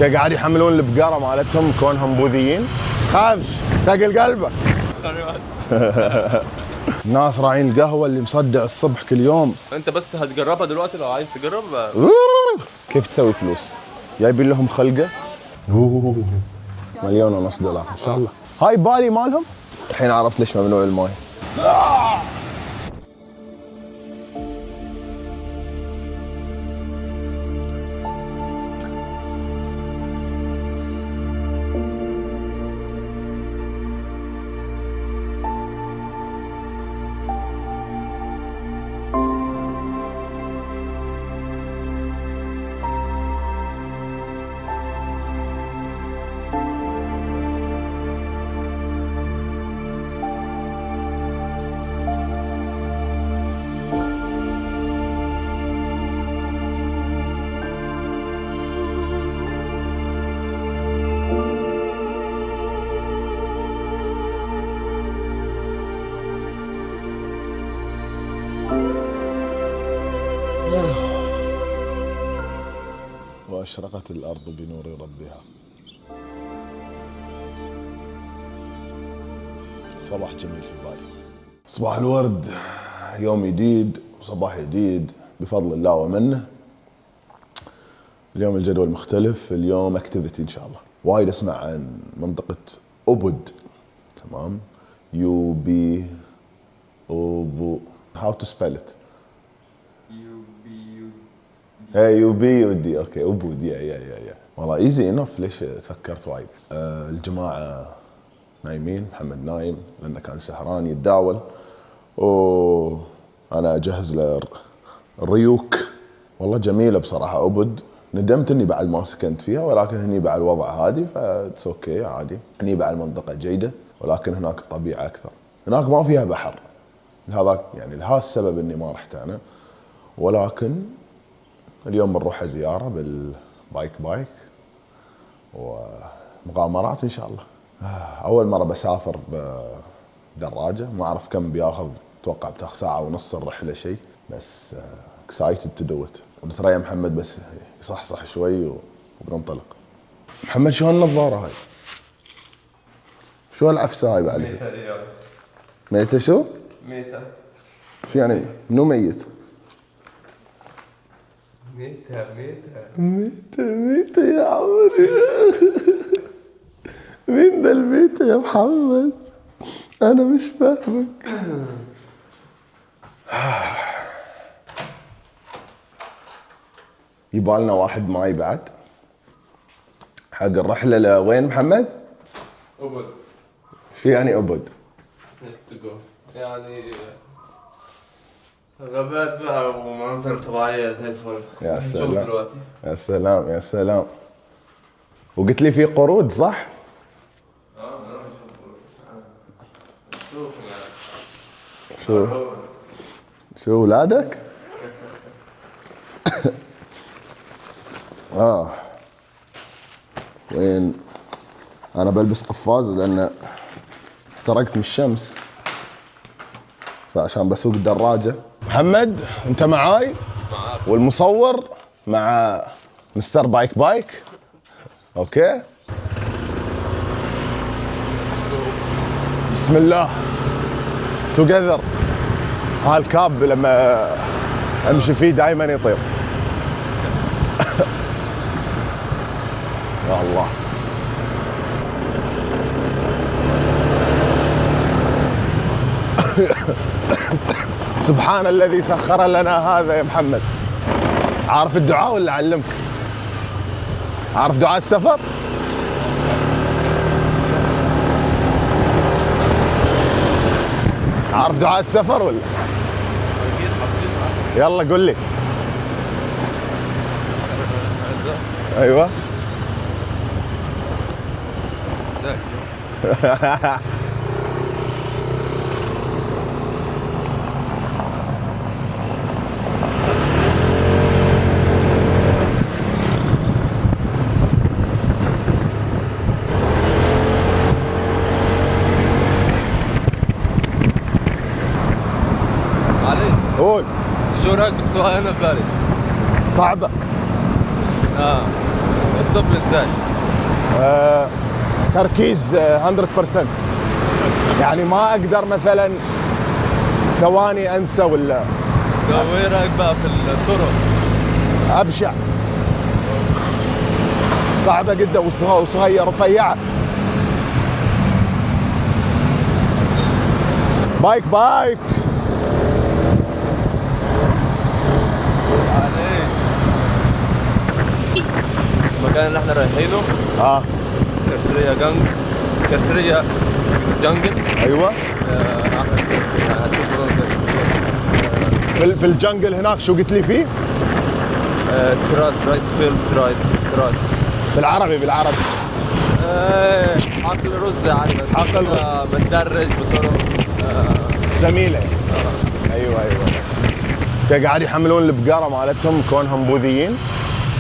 قاعد يحملون البقره مالتهم كونهم بوذيين. خافش ثقل قلبك. الناس راعين القهوه اللي مصدع الصبح كل يوم. انت بس هتجربها دلوقتي لو عايز تجرب. كيف تسوي فلوس؟ جايبين لهم خلقه. $1,500,000 ان شاء الله. هاي بالي مالهم. الحين عرفت ليش ممنوع الماي. وأشرقت الأرض بنور ربها. صباح جميل في بالي. صباح الورد، يوم جديد وصباح جديد بفضل الله ومنه. اليوم الجدول مختلف، اليوم اكتيفيتي إن شاء الله. وايد أسمع عن منطقة أوبود، تمام؟ أوبو how to spell it؟ يو اوكي أوبود. يا والله ايزي انف. ليش تفكرت وايد؟ الجماعه نايمين، محمد نايم لانه كان سهران يتداول، وانا اجهز للريوك. والله جميله بصراحه أوبود. ندمت اني بعد ما سكنت فيها، ولكن هني بعد الوضع هادي فاتس اوكي عادي. هني بعد المنطقه جيده، ولكن هناك الطبيعه اكثر. هناك ما فيها بحر، لهذا يعني لهذا السبب اني ما رحت انا. ولكن اليوم بنروح زيارة بايك ومغامرات إن شاء الله. أول مرة بسافر بدراجة، ما أعرف كم بياخذ، أتوقع بتاخذ ساعة ونص الرحلة شيء، بس excited to do it. ونترى يا محمد بس يصحصح شوي وبننطلق. محمد شو هالنظارة هاي؟ شو هالعفسة هاي بعد؟ ميتة اليوم. ميتة شو؟ ميتة. شو يعني منو ميت؟ ميتة يا عمري. مين ده الميتة يا محمد؟ أنا مش فاهمك. يبالنا واحد ماي بعد حق الرحلة لوين محمد؟ أوبود. شو يعني أوبود؟ يعني غابات بقى ومناظر طبيعية زي الفل. يا سلام يا سلام يا سلام. وقلت لي في قرود صح؟ شو ولادك؟ وين؟ انا بلبس قفاز لان احترقت من الشمس، فعشان بسوق الدراجة. محمد انت معاي؟ معاك. والمصور مع مستر بايك. اوكي بسم الله توجذر. هالكاب لما امشي فيه دائما يطير. يا الله. سبحان الذي سخر لنا هذا يا محمد. عارف الدعاء ولا اعلمك؟ عارف دعاء السفر؟ عارف دعاء السفر ولا؟ يلا قول لي. ايوه. قول. شو رايك بالسواقه هنا بباريس؟ صعبة. بس صفر ازاي؟ تركيز 100%. يعني ما اقدر مثلا ثواني انسى ولا. وايه رايك بقى في الطرق؟ ابشع، صعبه جدا وصغيره رفيعه. بايك المكان اللي احنا رايحينه كرتريا جنجل. ايوه. هتشوف في الجنجل هناك شو قلت لي فيه؟ تراس رايس فيلد تراس بالعربي حقل رز يعني، بس حقل رز متدرج بطرق جميله. ايوه قاعد يحملون البقره مالتهم كونهم بوذيين،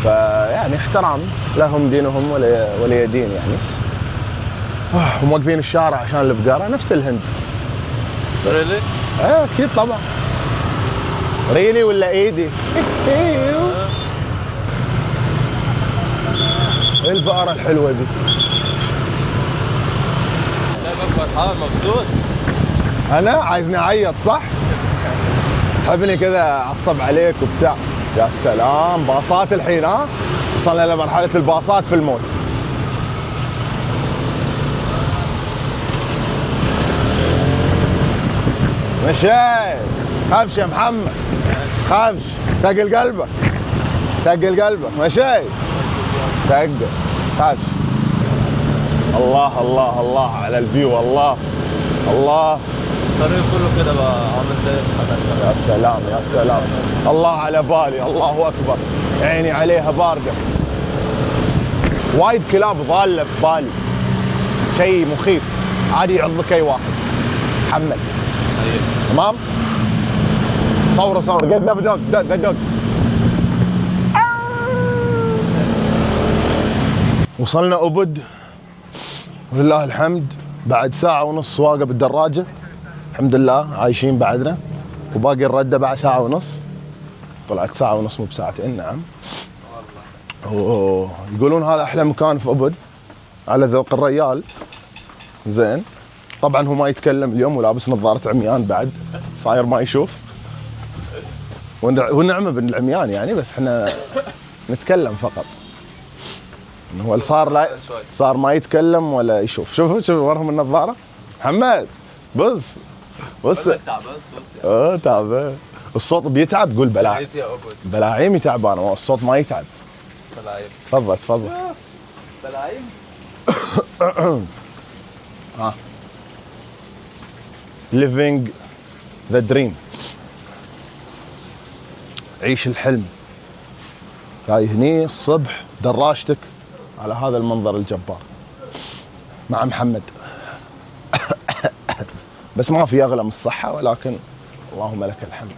فيعني احترام لهم دينهم ولي دين يعني. هم واقفين الشارع عشان البقره نفس الهند. ريلي؟ اكيد طبعا. ريلي ولا ايدي؟ ايه البقره الحلوه دي. فرحان مبسوط. انا عايزني اعيط صح؟ تحبني كذا اعصب عليك وبتاع. يا سلام باصات الحين. وصلنا لمرحله الباصات في الموت. مشي خافش يا محمد، خافش. تقل قلبك مشي تقل خافش. الله على الفيو. الله الطريق كله كده بقى عامل زي يا سلام الله على بالي. الله اكبر، عيني عليها بارده. وايد كلاب ضاله في بالي، شيء مخيف. عادي يعضك اي واحد. محمد تمام. صور قد ذا دوغ. وصلنا أبد ولله الحمد بعد ساعة ونص واقف بالدراجة. الحمد لله عايشين بعدنا، وباقي الردة بعد ساعة ونص. طلعت ساعة ونص مو بساعتين. نعم. يقولون هذا أحلى مكان في أبد على ذوق الريال. زين. طبعا هو ما يتكلم اليوم ولابس نظارة عميان بعد، صاير ما يشوف. والنعمة بالعميان يعني، بس احنا نتكلم فقط. هو صار ما يتكلم ولا يشوف. شوف ورهم النظارة. محمد بص تعبان. الصوت بيتعب. قول بلاعيمي تعبان. الصوت ما يتعب. تفضل. بلاعيم. living the dream. عيش الحلم. جاي هني الصبح دراجتك على هذا المنظر الجبار مع محمد. بس ما في اغلى من الصحة، ولكن اللهم لك الحمد.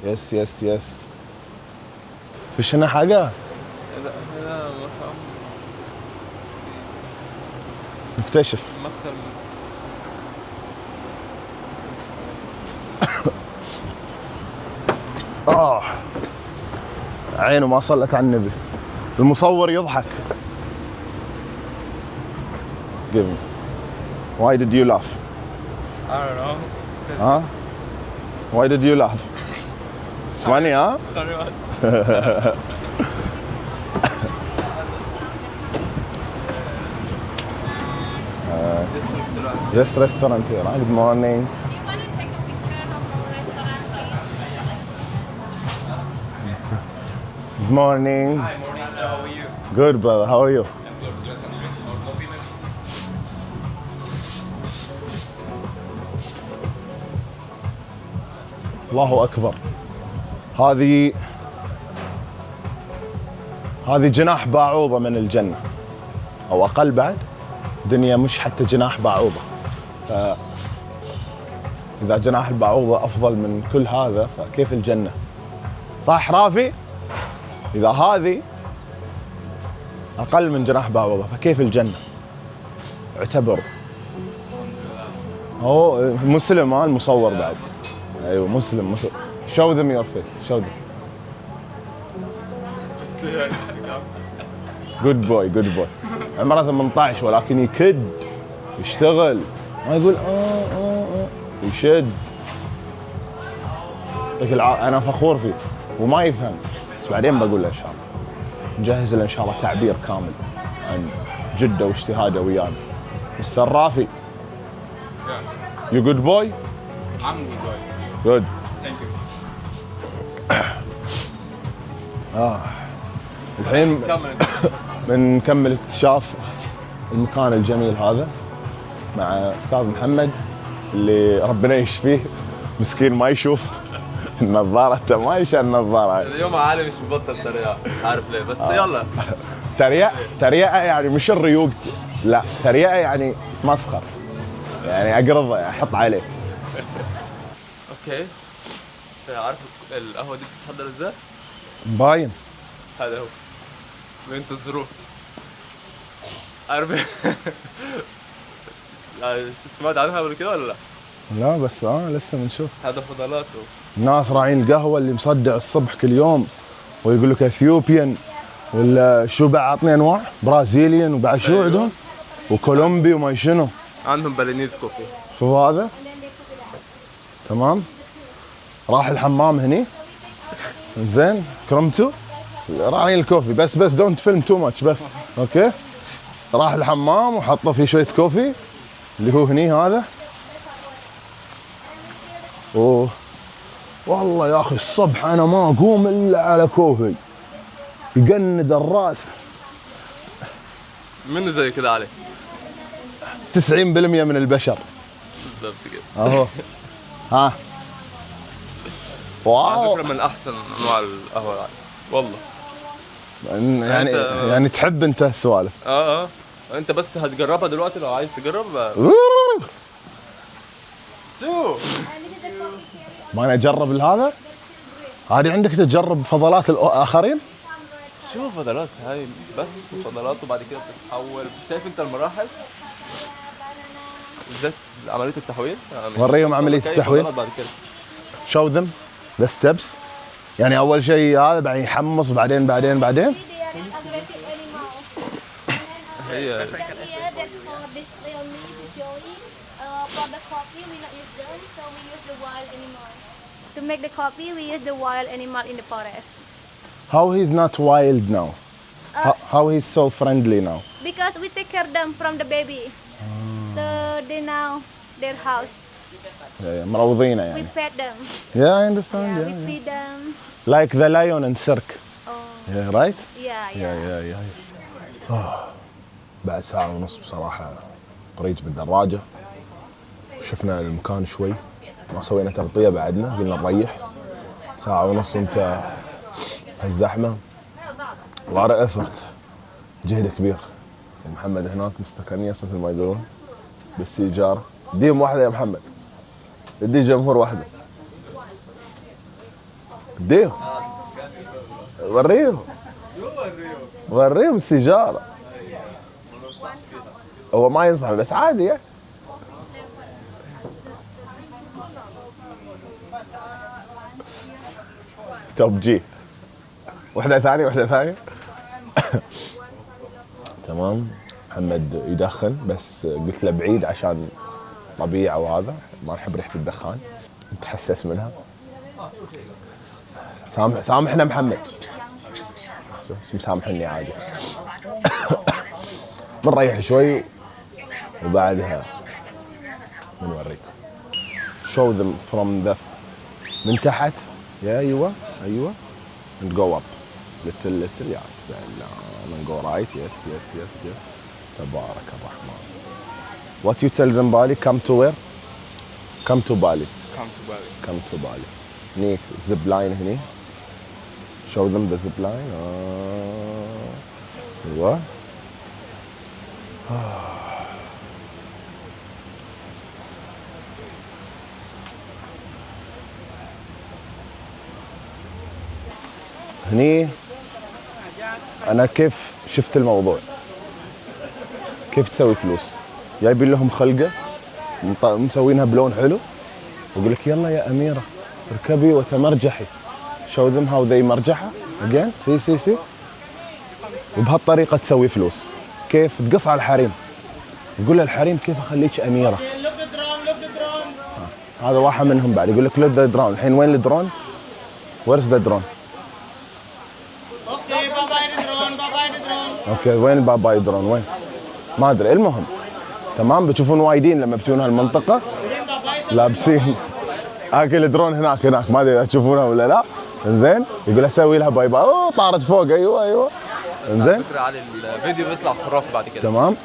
يس فيش هنا حاجة؟ نكتشف. عينه ما صلت على النبي. المصور يضحك. Give me. Why did you laugh? I don't know. Huh? Why did you laugh? It's funny, huh? This restaurant here. Good morning. Good morning. Hi, morning. So how are you? Good, brother. How are you? الله أكبر. هذه جناح باعوضة من الجنة أو أقل بعد. دنيا مش حتى جناح باعوضة. إذا جناح الباعوضة أفضل من كل هذا، فكيف الجنة؟ صح رافي؟ إذا هذه أقل من جناح باعوضة، فكيف الجنة؟ اعتبر. هو مسلم المصور بعد. أيوه مسلم. Show them your face. Show them. جود بوي جود بوي. عمره 18 ولكن يكد يشتغل، ما يقول يشد. انا فخور فيه وما يفهم، بس بعدين بقول له ان شاء الله نجهز له ان شاء الله تعبير كامل عن جده واجتهاده ويانا. مستر رافي يو جود بوي. I'm good boy. جود. Thank you. الحين بنكمل اكتشاف المكان الجميل هذا مع استاذ محمد اللي ربنا يشفيه، مسكين ما يشوف النظاره، ما يشوف النظاره. اليوم عالي مش مبطل تريقة، مش عارف ليه بس يلا. تريقه يعني مش الريوق، لا تريقه يعني مسخر، يعني اقرضه احط عليه. اوكي. عارف القهوة دي بتتحضر ازاي؟ باين. هذا هو بينتظروه. عارف سمعت عنها قبل كده ولا لا؟ لا بس لسه بنشوف. هذا فضلاته. الناس راعين القهوه اللي مصدع الصبح كل يوم ويقول لك اثيوبيان ولا شو بعد، عطني انواع برازيليان وبعد شو عندهم وكولومبي وما شنو. عندهم بالينيز كوفي. شوف هذا تمام. راح الحمام هني زين كرمته راعين الكوفي بس دونت فيلم تو ماتش بس اوكي. راح الحمام وحطه في شويه كوفي اللي هو هني هذا. اوه والله يا اخي الصبح انا ما اقوم الا على كوفي يقند الراس. منو زي كده علي؟ 90% من البشر بالضبط كده. اهو. ها على واو. فكرة من احسن انواع القهوة العالي والله. يعني تحب انت السوالف. انت بس هتجربها دلوقتي لو عايز تجرب. شو ما انا اجرب هذا عادي. عندك تجرب فضلات الاخرين. شو فضلات هاي بس فضلات وبعد كده بتتحول. شايف انت المراحل ازاي عملية التحويل؟ وريهم عملية التحويل. بعد كده show them the steps. يعني اول شيء هذا بعدين يحمص بعدين هي for the coffee, we not use them, so we use the wild animal. To make the coffee, we use the wild animal in the forest. how he's not wild now? How he's so friendly now? Because we take care of them from the baby. So they now their house. مروضينه We يعني. fed them. Yeah, I understand. We Yeah. feed them. Like the lion in cirque. Oh, Yeah, right? yeah. بعد ساعة ونص بصراحة طريق بالدراجة شفنا المكان شوي، ما سوينا تغطية بعدنا، قلنا نريح ساعة ونص وانت في الزحمة. وارا افرت جهد كبير. ومحمد هناك مستكنيس مثل ما يقولون بالسيجارة. ديهم واحدة يا محمد، ادي جمهور واحدة، اديهم وريهم السيجارة. هو ما ينصح بس عادي يعني. توب جي. واحدة ثانية تمام. محمد يدخن بس قلت له بعيد عشان طبيعة وهذا ما نحب ريحة الدخان نتحسس منها. سامحنا محمد، مسامحني عادي. بنريح شوي وبعدها بنوريكم. show them from the من تحت. يا ايوه and go up little يا سلام and go right. yes تبارك الرحمن. what you tell them Bali? come to where? come to Bali. هنيك zip line هني. show them the zip line. ايوه. هني انا كيف شفت الموضوع، كيف تسوي فلوس. جايبين لهم خلقه مسوينها بلون حلو ويقول لك يلا يا اميره اركبي وتمرجحي. show them how they مرجحها again. see وبهالطريقه تسوي فلوس. كيف؟ تقص على الحريم، تقول للحريم كيف اخليك اميره. هذا واحد منهم بعد يقول لك لوك ذا درون. الحين وين الدرون؟ ويرز ذا درون؟ اوكي بابا درون، بابا درون. اوكي وين باباي درون؟ وين؟ ما ادري. المهم تمام. بتشوفون وايدين لما بتجون هالمنطقه لابسين اكل درون هناك ما ادري اذا تشوفونها ولا لا. انزين يقول اسوي لها باي باي. اوه طارت فوق. ايوه انزين. فكرة على الفيديو بيطلع خرافي بعد كده. تمام.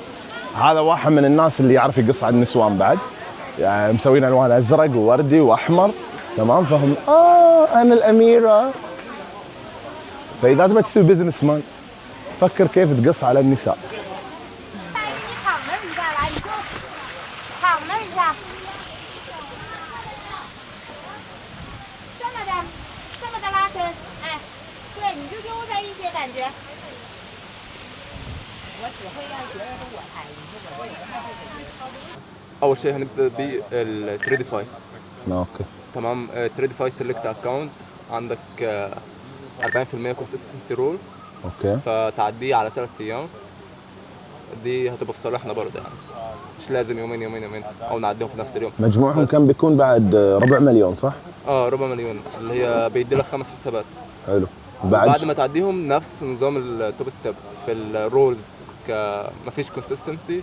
هذا واحد من الناس اللي يعرف يقص على النسوان بعد، يعني مسوين الوان ازرق ووردي واحمر. تمام. فهم انا الاميره. فاذا تبي تصير بزنس مان فكر كيف تقص على النساء. اول شيء هنبدا بالتريديفاي. اوكي تمام. تريديفاي سيلكت اكونتس عندك 40% كونسستنسي رول، اوكي فتعديه على 3 ايام. دي هتبقى في صالحنا برضه، يعني مش لازم يومين او نعديهم في نفس اليوم. مجموعهم كان بيكون بعد ربع مليون صح؟ ربع مليون، اللي هي بيدي لك 5 حسابات. حلو. بعد ما تعديهم نفس نظام التوب ستيب في الرولز، مفيش كونسستنسي.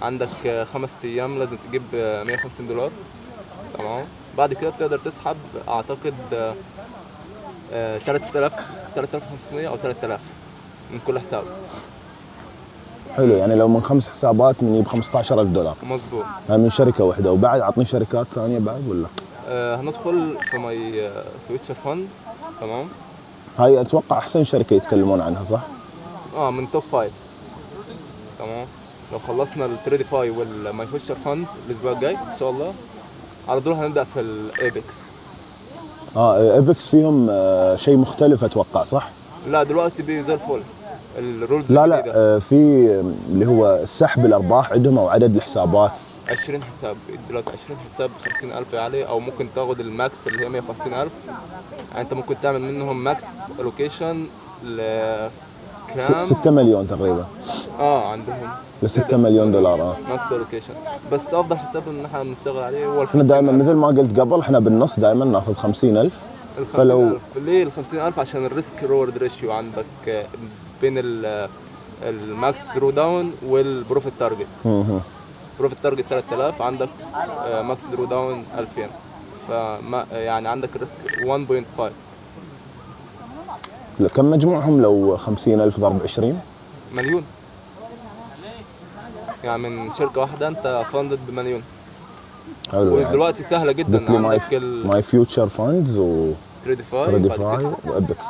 عندك 5 ايام لازم تجيب $150. تمام. بعد كده بتقدر تسحب اعتقد 3500 او 3000 من كل حساب. حلو. يعني لو من 5 حسابات نجيب $15,000. مظبوط. من شركه واحده. وبعد عطني شركات ثانيه بعد ولا؟ هندخل في ماي فيوتشر فند. تمام. هاي اتوقع احسن شركه يتكلمون عنها صح؟ من توب 5. تمام. لو خلصنا التريديفاي والماي فيوتشر فند الاسبوع الجاي ان شاء الله، على طول هنبدا في الايبكس. ايبكس فيهم شيء مختلف اتوقع صح؟ لا دلوقتي زي الفل الرولز. لا في اللي هو سحب الارباح عندهم او عدد الحسابات. 20 حساب دلوقتي، 20 حساب ب 50,000 عليه، او ممكن تاخد الماكس اللي هي 150,000. يعني انت ممكن تعمل منهم ماكس الوكيشن ل 6 مليون تقريبا. عندهم ل $6 مليون. ماكس الوكيشن. بس افضل حساب ان احنا بنشتغل عليه هو احنا دائما مثل ما قلت قبل احنا بالنص دائما ناخذ 50,000. فلو ليه ال 50,000 عشان الريسك ريورد ريشيو عندك بين الماكس درو داون والبروفيت تارجت. بروفيت تارجت 3000، عندك ماكس درو داون 2000، يعني عندك الريسك 1.5. كم مجموعهم لو 50,000 ضرب 20؟ مليون. يعني من شركه واحده انت فاندد بمليون. حلو. ودلوقتي سهله جدا. عندك ماي فيوتشر فاندز و تريديفاي وابيكس.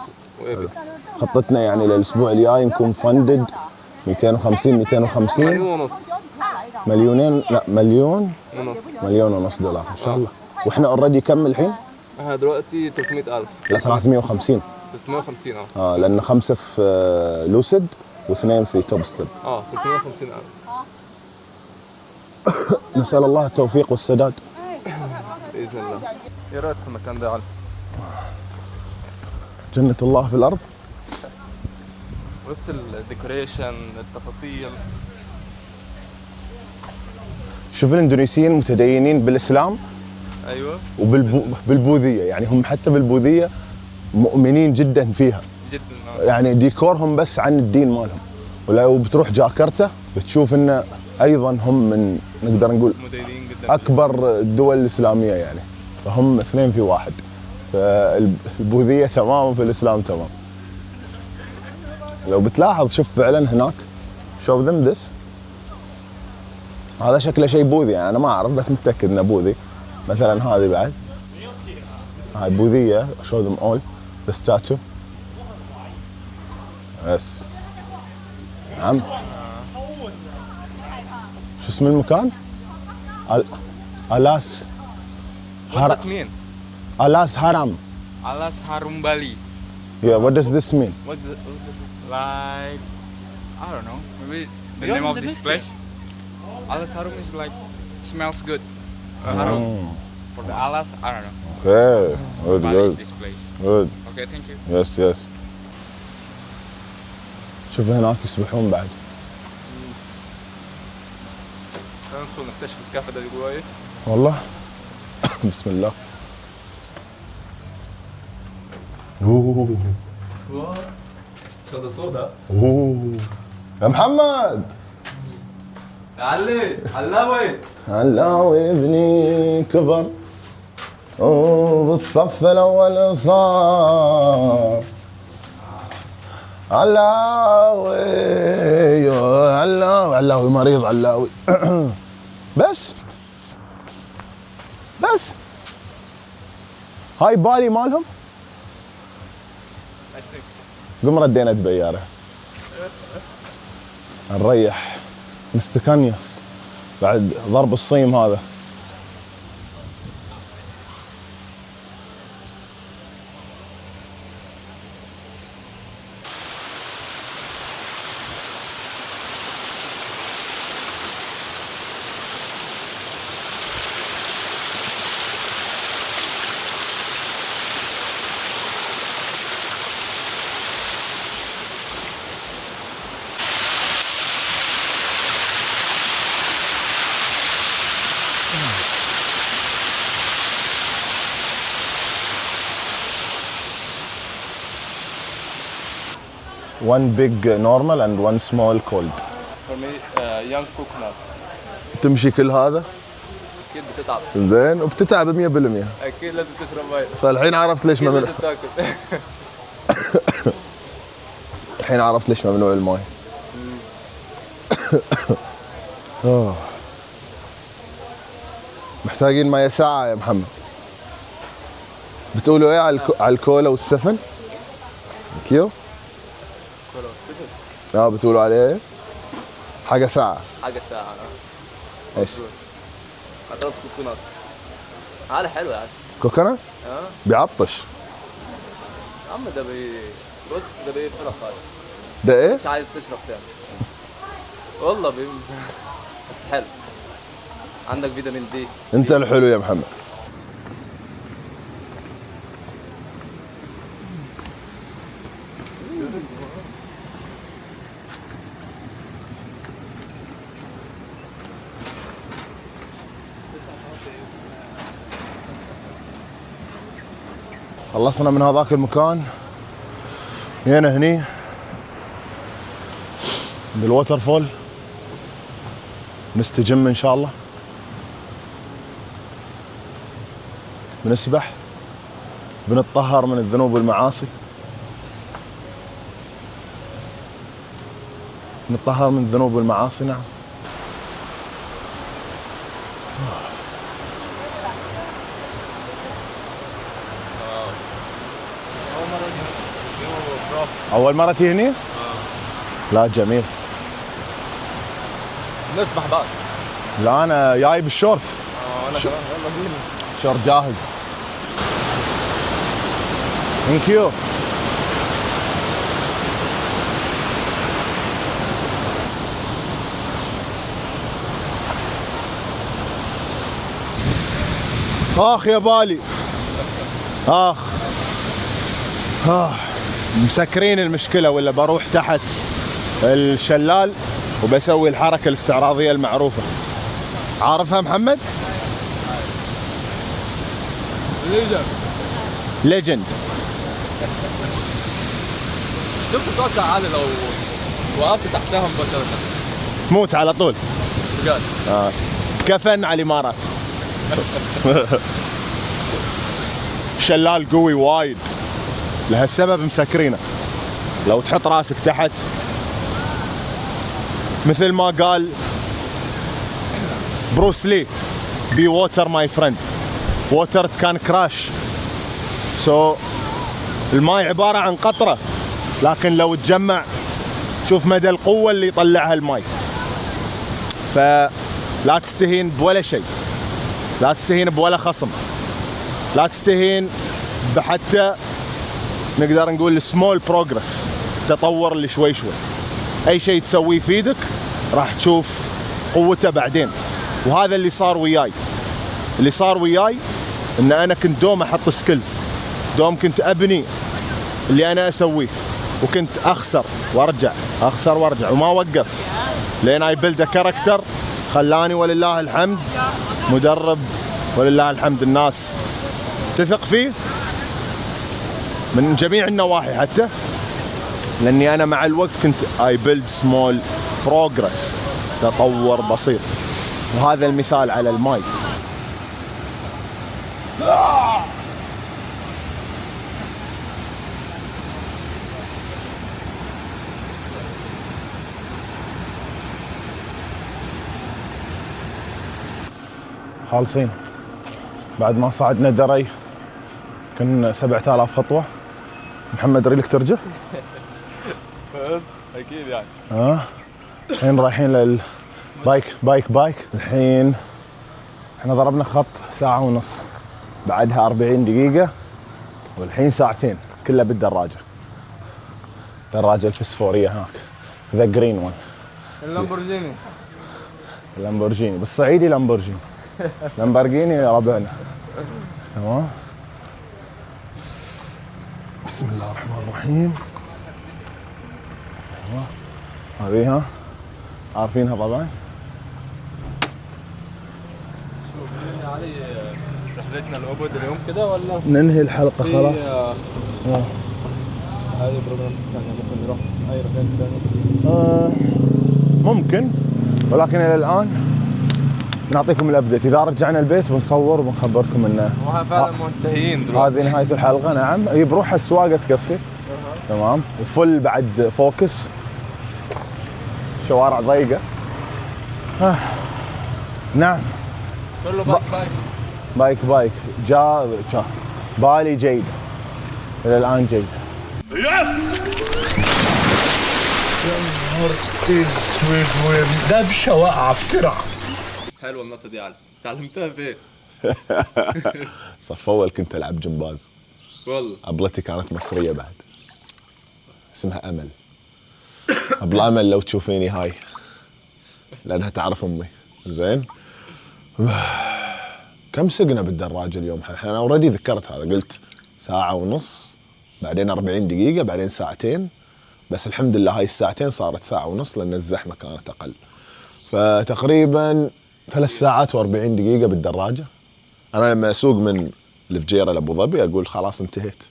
خطتنا يعني للاسبوع الجاي نكون فاندد 250 مليون ونص. مليونين. لا مليون ونص. مليون ونص دولار ان شاء الله. واحنا اوريدي كم الحين؟ احنا دلوقتي 300,000. لا 350. 350 لان 5 في لوسيد و2 في توب ستيب. 350,000. نسال الله التوفيق والسداد باذن الله. ايه رايك في المكان ده؟ جنة الله في الارض. بص الديكوريشن، التفاصيل. شوف الاندونيسيين متدينين بالاسلام. ايوه. وبالبوذيه، يعني هم حتى بالبوذيه مؤمنين جدا فيها جدا. يعني ديكورهم بس عن الدين مالهم. ولو بتروح جاكرتا بتشوف انه ايضا هم من نقدر نقول متدينين جدا، اكبر الدول الاسلاميه يعني. فهم اثنين في واحد. فالبوذيه تمام وفي الاسلام تمام. لو بتلاحظ شوف فعلا هناك show them this. هذا شكله شيء بوذي، يعني انا ما اعرف بس متاكد انه بوذي. مثلا هذه بعد هاي بوذيه. show them all the statue. يس نعم. شو اسم المكان؟ ألاس What's mean? Alas Haram. Alas Harum Bali. Yeah, what does this mean? What's like, I don't know, maybe the You're name of this Indonesia. place. Alas Harum is like, smells good. Harum. For the Alas, I don't know. Okay, good, Bali is good, this place. good. Okay, thank you. Yes, yes. شوف هناك يسبحون بعد. ندخل نكتشف الكهف ده جواه ايه. والله. بسم الله. اوه صدى صودا. اوه يا محمد. علي علاوي. علاوي ابني كبر وبالصف الاول صار. علاوي علاوي مريض علاوي. بس هاي بالي مالهم. قم ردينا بياره نريح نستكنيس بعد ضرب الصيم هذا. One big normal and one small cold. For me young coconut. تمشي كل هذا اكيد بتتعب. زين وبتتعب 100%. اكيد لازم تشرب مي. فالحين عرفت ليش اكيد ممنوع. لازم تاكل. الحين عرفت ليش ممنوع الماي. محتاجين ماي ساعة يا محمد. بتقولوا ايه على الكولا والسفن؟ كيو؟ كولا والسفن. بتقولوا عليه ايه؟ حاجة ساعة. حاجة ساعة. ايش؟ هضرب كوكونات. هذا حلو يعني. كوكونات؟ بيعطش. يا عم ده بص ده بيفرق خالص. ده ايه؟ مش عايز تشرب تاني. والله بس حلو. عندك فيتامين دي. انت الحلو يا محمد. خلصنا من هذاك المكان جينا هني بالووتر فول نستجم ان شاء الله، بنسبح، بنتطهر من الذنوب والمعاصي، نتطهر من الذنوب والمعاصي. نعم. أول مرة تيجي هني؟ لا جميل. نسبح بعد. لا أنا جاي بالشورت. أنا كمان يلا بينا. شورت جاهز. ثانك يو. آخ يا بالي. آخ. مسكرين المشكلة ولا بروح تحت الشلال وبسوي الحركة الاستعراضية المعروفة. عارفها محمد؟ ليجند. شفت توسع عالي لو وقفت تحتها مباشرة. موت على طول. بجد. كفن على الإمارات. شلال قوي وايد، لهالسبب مسكرينه. لو تحط راسك تحت مثل ما قال بروس لي بي ووتر ماي فريند، ووتر كان كراش. الماي عبارة عن قطرة، لكن لو تجمع شوف مدى القوة اللي يطلعها الماي. فلا تستهين بولا شيء، لا تستهين بولا خصم، لا تستهين بحتى نقدر نقول سمول بروجرس، تطور اللي شوي شوي. اي شيء تسويه يفيدك راح تشوف قوته بعدين. وهذا اللي صار وياي. اللي صار وياي ان انا كنت دوم احط سكيلز، دوم كنت ابني اللي انا اسويه، وكنت اخسر وارجع اخسر وارجع وما وقفت لين اي بيلد كاركتر خلاني ولله الحمد مدرب ولله الحمد الناس تثق فيه من جميع النواحي حتى لاني انا مع الوقت كنت اي بيلد سمول بروجرس تطور بسيط وهذا المثال على الماي. خالصين بعد ما صعدنا دري كنا 7000 خطوة. محمد ريلك ترجف؟ بس اكيد يعني. الحين رايحين بايك الحين احنا ضربنا خط ساعة ونص بعدها 40 دقيقة والحين ساعتين كلها بالدراجة. دراجة الفسفورية هناك ذا جرين وان اللامبورجيني بالصعيدي لامبورجيني ربعنا. تمام. بسم الله الرحمن الرحيم. هذه ها عارفينها طبعا. شوف علي رحلتنا الأبد اليوم كده ولا ننهي الحلقة خلاص؟ هذه بروجرام ثانية ممكن نروح أي رحلة ثانية؟ ممكن ولكن إلى الآن نعطيكم الأبديت. إذا رجعنا البيت بنصور وبنخبركم إنه فعلا منتهيين دلوقتي. هذه نهاية الحلقة. نعم هي بروحها السواقة تكفي. تمام. وفل بعد فوكس شوارع ضيقة. نعم كله بايك جا بالي جيدة إلى الآن جيدة. دبشة واقعة في ترع. حلوة النقطة دي علي تعلمتها فين؟ صف أول كنت ألعب جمباز والله. أبلتي كانت مصرية بعد اسمها أمل. أبل أمل لو تشوفيني هاي لأنها تعرف أمي. زين كم سقنا بالدراجة اليوم؟ أنا أوريدي ذكرت هذا قلت ساعة ونص بعدين 40 دقيقة بعدين ساعتين بس الحمد لله هاي الساعتين صارت ساعة ونص لأن الزحمة كانت أقل. فتقريبا 3 ساعات و40 دقيقة بالدراجة. أنا لما أسوق من الفجيرة لأبو ظبي أقول خلاص انتهيت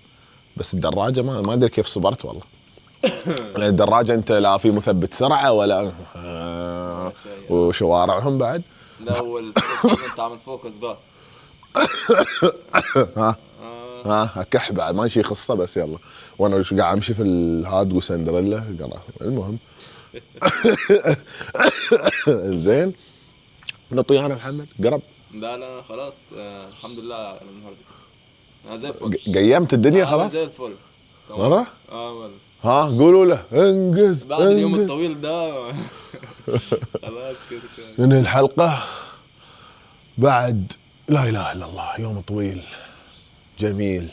بس الدراجة ما أدري كيف صبرت والله. لأن الدراجة أنت لا في مثبت سرعة ولا وشوارعهم بعد. لو أنت عامل فوكس بقى. أكح بعد ما شي خصة بس يلا. وأنا قاعد أمشي في الهاد وسندريلا المهم. زين نطيانا محمد قرب. لا خلاص الحمد لله النهارده انا زي الفل. قيمت الدنيا خلاص زي الفل مرة. والله. قولوا له انجز بعد اليوم الطويل ده. خلاص كده ننهي الحلقة بعد لا اله الا الله. يوم طويل جميل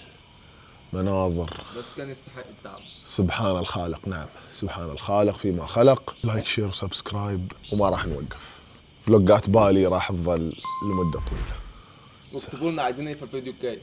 مناظر بس كان يستحق التعب. سبحان الخالق. نعم سبحان الخالق فيما خلق. لايك شير وسبسكرايب وما راح نوقف. فلوقات بالي راح تظل لمدة طويلة. واكتبوا لنا عايزين ايه في الفيديو الجاي.